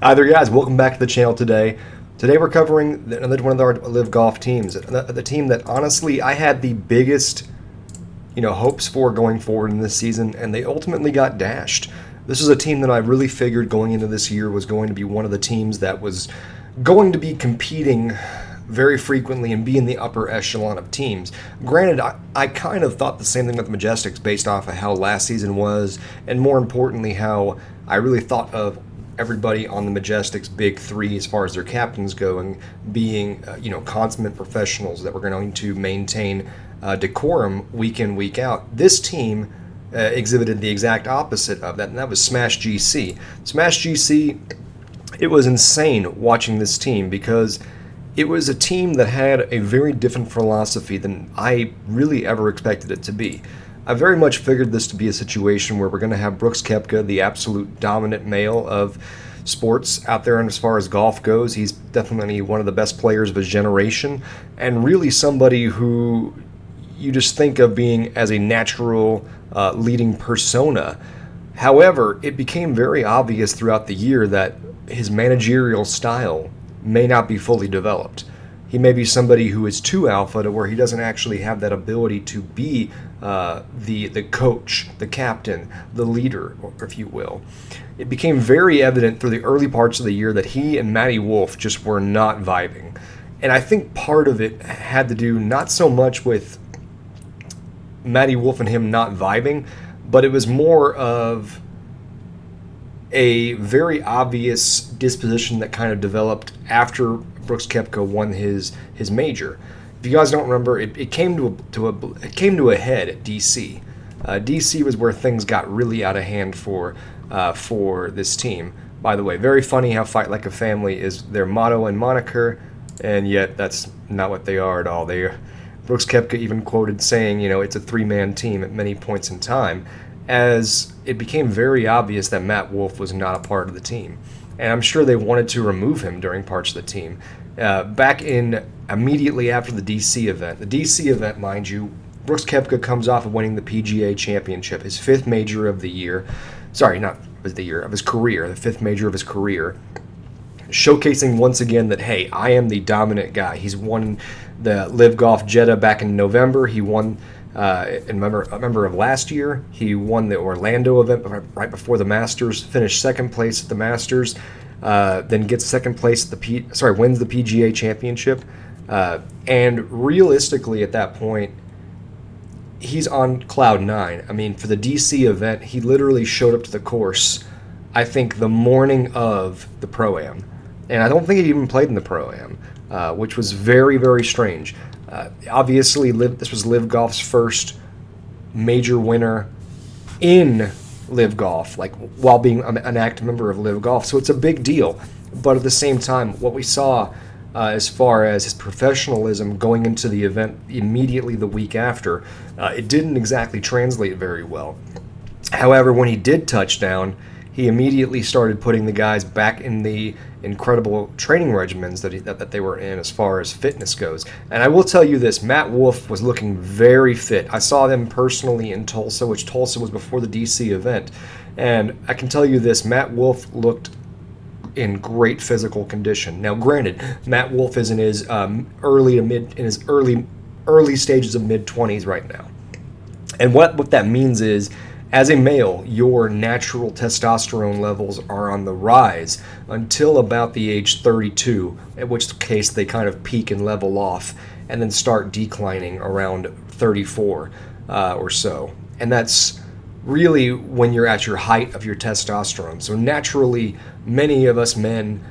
Hi there, guys. Welcome back to the channel today. Today we're covering another one of our LIV Golf teams. The team that honestly I had the biggest, hopes for going forward in this season, and they ultimately got dashed. This is a team that I really figured going into this year was going to be one of the teams that was going to be competing very frequently and be in the upper echelon of teams. Granted, I kind of thought the same thing with the Majestics based off of how last season was, and more importantly, how I really thought of everybody on the Majestics big three as far as their captains go, and being consummate professionals that were going to maintain decorum week in, week out. This team exhibited the exact opposite of that, and that was Smash GC. Smash GC, it was insane watching this team because it was a team that had a very different philosophy than I really ever expected it to be. I very much figured this to be a situation where we're going to have Brooks Koepka, the absolute dominant male of sports out there, and as far as golf goes, he's definitely one of the best players of his generation, and really somebody who you just think of being as a natural leading persona. However, it became very obvious throughout the year that his managerial style may not be fully developed. He may be somebody who is too alpha to where he doesn't actually have that ability to be the coach, the captain, the leader, if you will. It became very evident through the early parts of the year that he and Matty Wolff just were not vibing. And I think part of it had to do not so much with Matty Wolff and him not vibing, but it was more of a very obvious disposition that kind of developed after Brooks Koepka won his major. If you guys don't remember, it came to a head at DC. DC was where things got really out of hand for this team. By the way, very funny how Fight Like a Family is their motto and moniker, and yet that's not what they are at all. Brooks Koepka even quoted saying, it's a three-man team at many points in time, as it became very obvious that Matt Wolff was not a part of the team. And I'm sure they wanted to remove him during parts of the team. Back in immediately after the DC event, mind you, Brooks Koepka comes off of winning the PGA Championship, his fifth major of the year. Sorry, not of the year, of his career, the fifth major of his career. Showcasing once again that, hey, I am the dominant guy. He's won the LIV Golf Jeddah back in November. He won, remember of last year, he won the Orlando event right before the Masters, finished second place at the Masters, then gets second place at wins the PGA Championship. And realistically at that point, he's on cloud nine. I mean, for the DC event, he literally showed up to the course, I think, the morning of the Pro-Am. And I don't think he even played in the Pro-Am, which was very, very strange. Obviously, this was LIV Golf's first major winner in LIV Golf, while being an active member of LIV Golf. So it's a big deal. But at the same time, what we saw as far as his professionalism going into the event immediately the week after, it didn't exactly translate very well. However, when he did touch down, he immediately started putting the guys back in the incredible training regimens that they were in as far as fitness goes. And I will tell you this, Matt Wolff was looking very fit. I saw them personally in Tulsa, which Tulsa was before the DC event. And I can tell you this, Matt Wolff looked in great physical condition. Now, granted, Matt Wolff is in his early stages of mid-20s right now. And what that means is, as a male, your natural testosterone levels are on the rise until about the age 32, in which case they kind of peak and level off and then start declining around 34 or so. And that's really when you're at your height of your testosterone. So naturally, many of us men,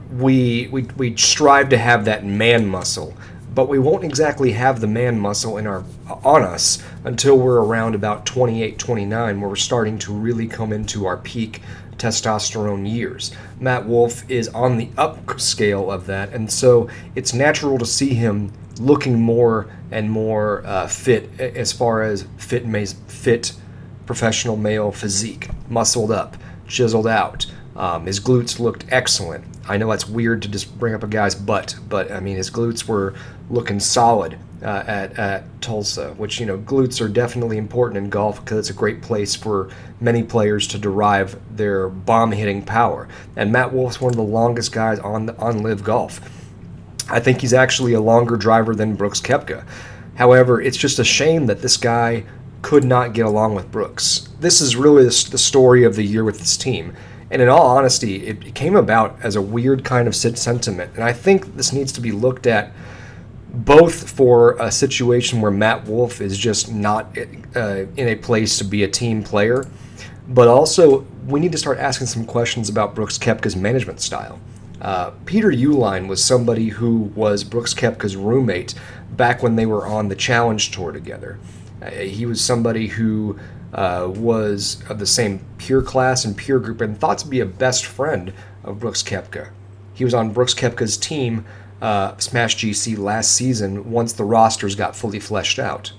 we strive to have that man muscle, but we won't exactly have the man muscle on us until we're around about 28, 29, where we're starting to really come into our peak testosterone years. Matt Wolff is on the upscale of that, and so it's natural to see him looking more and more fit as far as fit professional male physique, muscled up, chiseled out, His glutes looked excellent. I know that's weird to just bring up a guy's butt, but I mean his glutes were looking solid at Tulsa, which, glutes are definitely important in golf because it's a great place for many players to derive their bomb hitting power. And Matt Wolff's one of the longest guys on LIV Golf. I think he's actually a longer driver than Brooks Koepka. However, it's just a shame that this guy could not get along with Brooks. This is really the story of the year with this team. And in all honesty, it came about as a weird kind of sentiment. And I think this needs to be looked at both for a situation where Matt Wolff is just not in a place to be a team player, but also we need to start asking some questions about Brooks Koepka's management style. Peter Uihlein was somebody who was Brooks Koepka's roommate back when they were on the Challenge Tour together. He was somebody who was of the same peer class and peer group and thought to be a best friend of Brooks Koepka. He was on Brooks Koepka's team, Smash GC, last season once the rosters got fully fleshed out.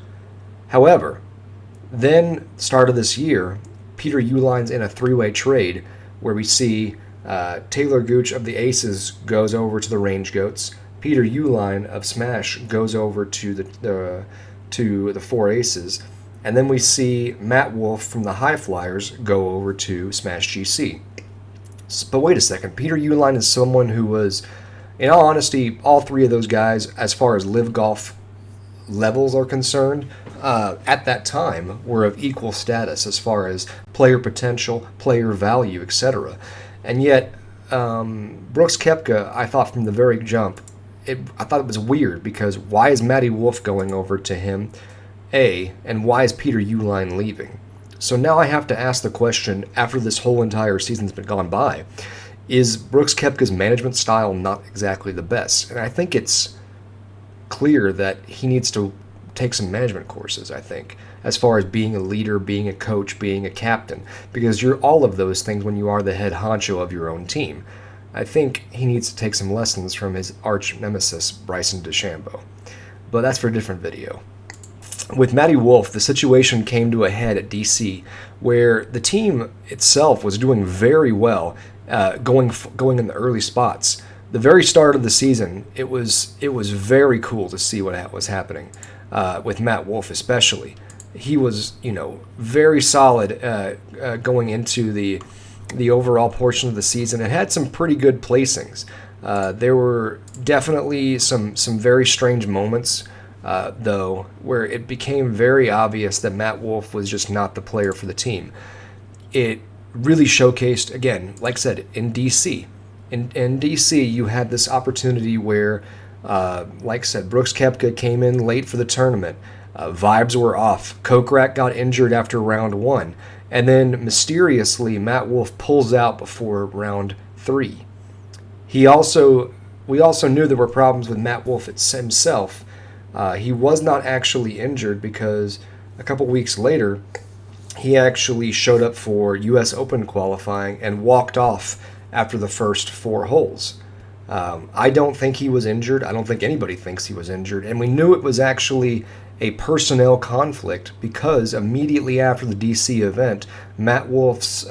However, then start of this year, Peter Uihlein's in a three-way trade where we see Taylor Gooch of the Aces goes over to the Range Goats. Peter Uihlein of Smash goes over to the Four Aces. And then we see Matt Wolff from the High Flyers go over to Smash GC. But wait a second, Peter Uihlein is someone who was, in all honesty, all three of those guys, as far as LIV Golf levels are concerned, at that time were of equal status as far as player potential, player value, etc. And yet, Brooks Koepka, I thought from the very jump, I thought it was weird because why is Matty Wolff going over to him? And why is Peter Uihlein leaving? So now I have to ask the question, after this whole entire season's been gone by, is Brooks Koepka's management style not exactly the best? And I think it's clear that he needs to take some management courses, I think, as far as being a leader, being a coach, being a captain, because you're all of those things when you are the head honcho of your own team. I think he needs to take some lessons from his arch nemesis, Bryson DeChambeau. But that's for a different video. With Matty Wolff, the situation came to a head at DC, where the team itself was doing very well, going in the early spots. The very start of the season, it was very cool to see what was happening with Matt Wolff, especially. He was, very solid going into the overall portion of the season and had some pretty good placings. There were definitely some very strange moments, though, where it became very obvious that Matt Wolff was just not the player for the team. It really showcased, again, like I said, in DC. In DC, you had this opportunity where, like I said, Brooks Koepka came in late for the tournament. Vibes were off. Kokrak got injured after round 1. And then, mysteriously, Matt Wolff pulls out before round 3. We also knew there were problems with Matt Wolff himself. He was not actually injured because a couple weeks later, he actually showed up for U.S. Open qualifying and walked off after the first 4 holes. I don't think he was injured. I don't think anybody thinks he was injured. And we knew it was actually a personnel conflict because immediately after the DC event, Matt Wolff's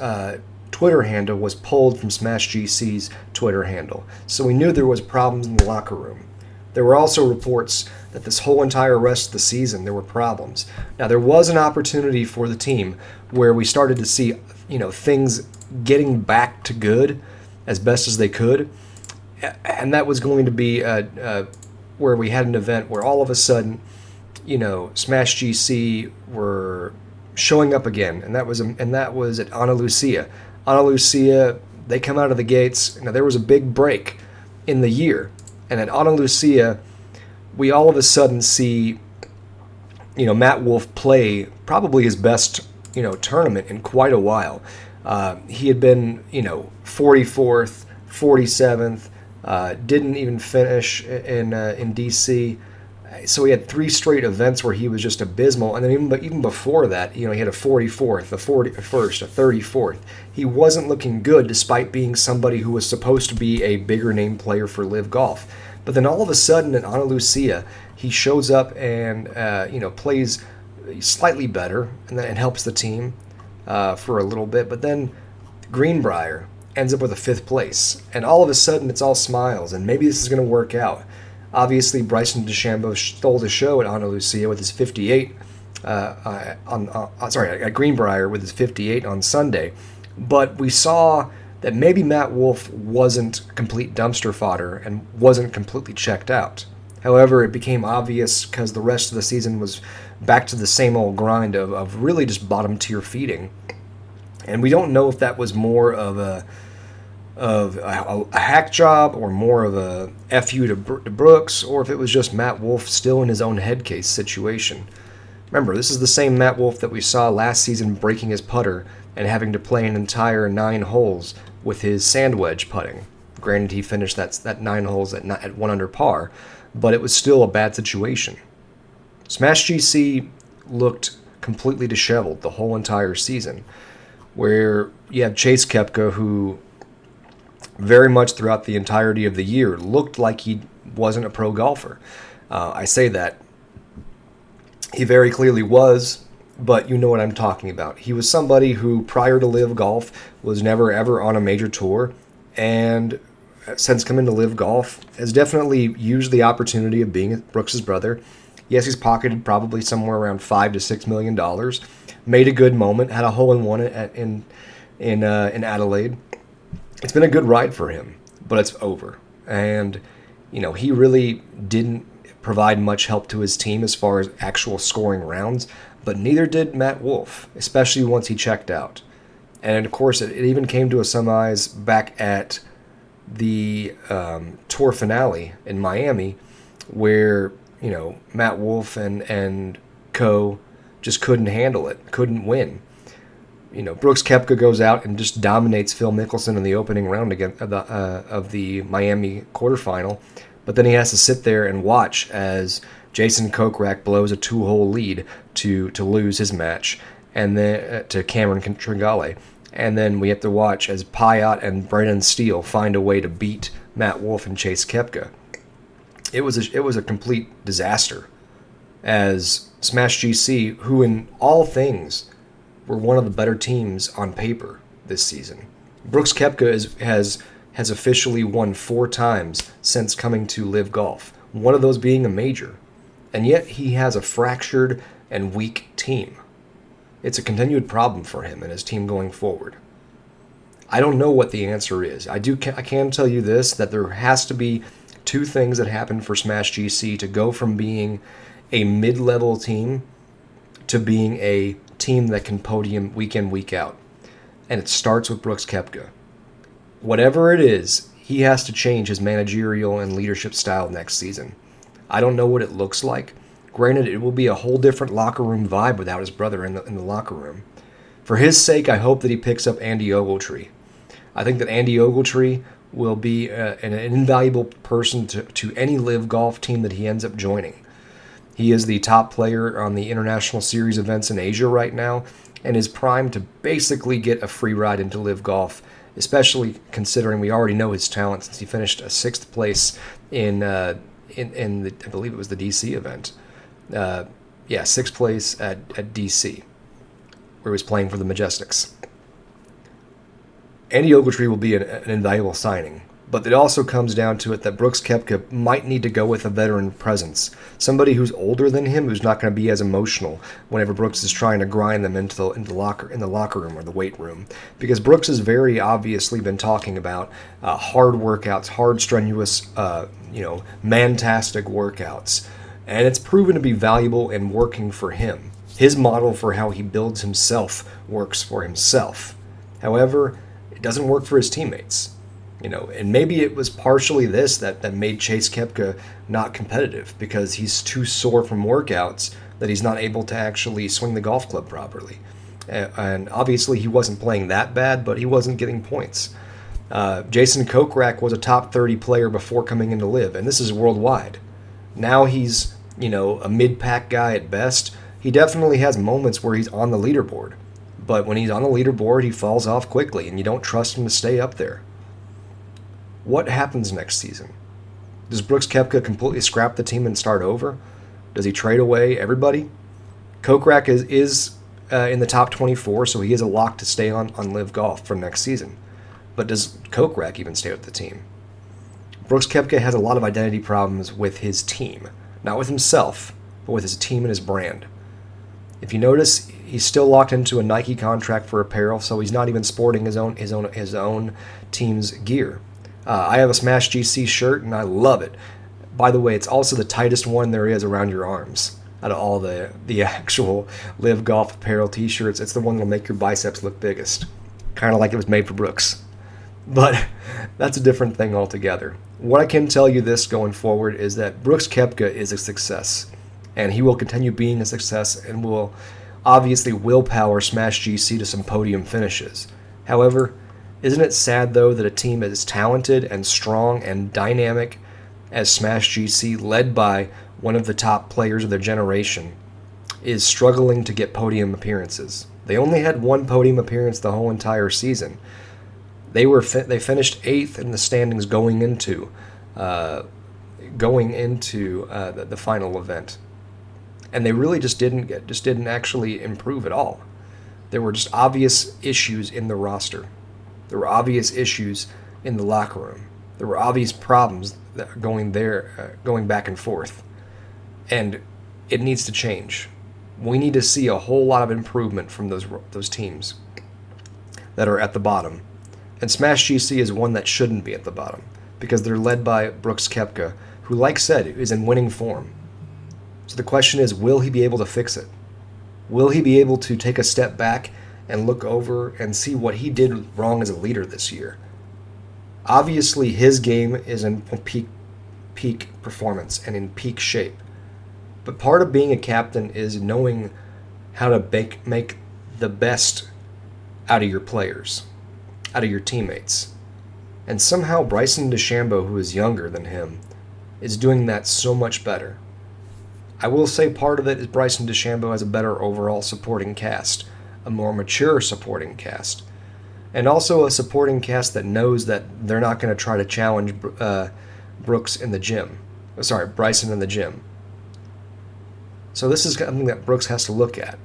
Twitter handle was pulled from Smash GC's Twitter handle. So we knew there was problems in the locker room. There were also reports that this whole entire rest of the season there were problems. Now there was an opportunity for the team where we started to see, things getting back to good as best as they could, and that was going to be where we had an event where all of a sudden, Smash GC were showing up again, and that was at Ana Lucia. Ana Lucia, they come out of the gates. Now there was a big break in the year. And at Ana Lucia, we all of a sudden see, Matt Wolff play probably his best, tournament in quite a while. He had been, 44th, 47th, didn't even finish in DC. So he had 3 straight events where he was just abysmal. And then even before that, he had a 44th, a 41st, a 34th. He wasn't looking good despite being somebody who was supposed to be a bigger name player for LIV Golf. But then all of a sudden in Ana Lucia, he shows up and, plays slightly better and then helps the team for a little bit. But then Greenbrier, ends up with a 5th place. And all of a sudden, it's all smiles, and maybe this is going to work out. Obviously, Bryson DeChambeau stole the show at Ana Lucia with his 58 at Greenbrier with his 58 on Sunday. But we saw that maybe Matt Wolff wasn't complete dumpster fodder and wasn't completely checked out. However, it became obvious because the rest of the season was back to the same old grind of really just bottom tier feeding. And we don't know if that was more of a hack job or more of a FU to Brooks, or if it was just Matt Wolff still in his own head case situation. Remember, this is the same Matt Wolff that we saw last season breaking his putter and having to play an entire 9 holes with his sand wedge putting. Granted, he finished that 9 holes at 1 under par, but it was still a bad situation. Smash GC looked completely disheveled the whole entire season, where you have Chase Koepka, who very much throughout the entirety of the year looked like he wasn't a pro golfer. I say that. He very clearly was, but you know what I'm talking about. He was somebody who, prior to LIV Golf, was never ever on a major tour, and since coming to LIV Golf, has definitely used the opportunity of being Brooks's brother. Yes, he's pocketed probably somewhere around $5 to $6 million. Made a good moment, had a hole-in-one in Adelaide. It's been a good ride for him, but it's over. And, he really didn't provide much help to his team as far as actual scoring rounds, but neither did Matt Wolff, especially once he checked out. And, of course, it even came to a semis back at the tour finale in Miami where, Matt Wolff and co. just couldn't handle it, couldn't win. Brooks Koepka goes out and just dominates Phil Mickelson in the opening round again of the Miami quarterfinal, but then he has to sit there and watch as Jason Kokrak blows a 2-hole lead to lose his match, and then to Cameron Tringale, and then we have to watch as Payot and Brennan Steele find a way to beat Matt Wolff and Chase Koepka. It was a complete disaster, as Smash GC, who in all things were one of the better teams on paper this season. Brooks Koepka has officially won 4 times since coming to LIV Golf, one of those being a major, and yet he has a fractured and weak team. It's a continued problem for him and his team going forward. I don't know what the answer is. I can tell you this, that there has to be 2 things that happen for Smash GC to go from being a mid-level team to being a team that can podium week in, week out. And it starts with Brooks Koepka. Whatever it is, he has to change his managerial and leadership style next season. I don't know what it looks like. Granted, it will be a whole different locker room vibe without his brother in the locker room. For his sake, I hope that he picks up Andy Ogletree. I think that Andy Ogletree will be an invaluable person to any LIV Golf team that he ends up joining. He is the top player on the International Series events in Asia right now, and is primed to basically get a free ride into LIV Golf, especially considering we already know his talent since he finished a 6th place in the, I believe it was the DC event. 6th place at DC, where he was playing for the Majestics. Andy Ogletree will be an invaluable signing, but it also comes down to it that Brooks Koepka might need to go with a veteran presence, somebody who's older than him, who's not going to be as emotional whenever Brooks is trying to grind them into the locker room or the weight room, because Brooks has very obviously been talking about hard workouts, hard, strenuous, mantastic workouts, and it's proven to be valuable and working for him. His model for how he builds himself works for himself. However, it doesn't work for his teammates. And maybe it was partially this that made Chase Koepka not competitive, because he's too sore from workouts that he's not able to actually swing the golf club properly. And obviously he wasn't playing that bad, but he wasn't getting points. Jason Kokrak was a top 30 player before coming into LIV, and this is worldwide. Now he's, a mid-pack guy at best. He definitely has moments where he's on the leaderboard, but when he's on the leaderboard, he falls off quickly, and you don't trust him to stay up there. What happens next season? Does Brooks Koepka completely scrap the team and start over? Does he trade away everybody? Kokrak is in the top 24, so he is a lock to stay on LIV Golf for next season. But does Kokrak even stay with the team? Brooks Koepka has a lot of identity problems with his team. Not with himself, but with his team and his brand. If you notice, he's still locked into a Nike contract for apparel, so he's not even sporting his own team's gear. I have a Smash GC shirt, and I love it. By the way, it's also the tightest one there is around your arms. Out of all the actual LIV Golf apparel t-shirts, it's the one that'll make your biceps look biggest. Kind of like it was made for Brooks. But that's a different thing altogether. What I can tell you this going forward is that Brooks Koepka is a success. And he will continue being a success and will obviously willpower Smash GC to some podium finishes. However, isn't it sad, though, that a team as talented and strong and dynamic as Smash GC, led by one of the top players of their generation, is struggling to get podium appearances? They only had one podium appearance the whole entire season. They finished 8th in the standings going into the final event, and they really just didn't actually improve at all. There were just obvious issues in the roster. There were obvious issues in the locker room. There were obvious problems that going back and forth, and it needs to change. We need to see a whole lot of improvement from those teams that are at the bottom. And Smash GC is one that shouldn't be at the bottom because they're led by Brooks Koepka, who, like said, is in winning form. So the question is, will he be able to fix it? Will he be able to take a step back and look over and see what he did wrong as a leader this year? Obviously, his game is in peak performance and in peak shape. But part of being a captain is knowing how to make the best out of your players, out of your teammates. And somehow Bryson DeChambeau, who is younger than him, is doing that so much better. I will say part of it is Bryson DeChambeau has a better overall supporting cast, a more mature supporting cast, and also a supporting cast that knows that they're not going to try to challenge Bryson in the gym. So this is something that Brooks has to look at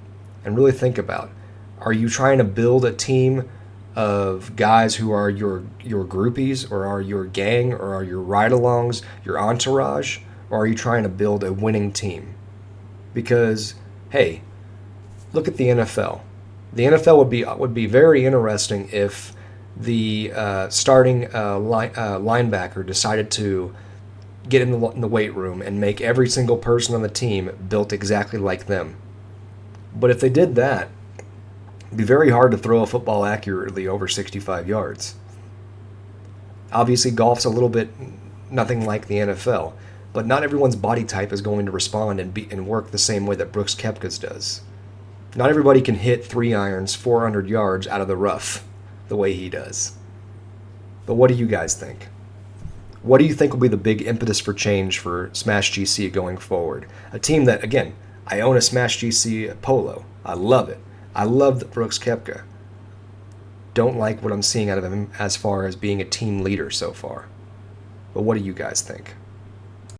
and really think about. Are you trying to build a team of guys who are your groupies, or are your gang, or are your ride-alongs, your entourage, or are you trying to build a winning team? Because, hey, look at the NFL. The NFL would be very interesting if the starting linebacker decided to get in the weight room and make every single person on the team built exactly like them. But if they did that, it'd be very hard to throw a football accurately over 65 yards. Obviously, golf's a little bit nothing like the NFL, but not everyone's body type is going to respond and work the same way that Brooks Koepka's does. Not everybody can hit 3 irons 400 yards out of the rough the way he does. But what do you guys think? What do you think will be the big impetus for change for Smash GC going forward? A team that, again, I own a Smash GC polo. I love it. I love Brooks Koepka. Don't like what I'm seeing out of him as far as being a team leader so far. But what do you guys think?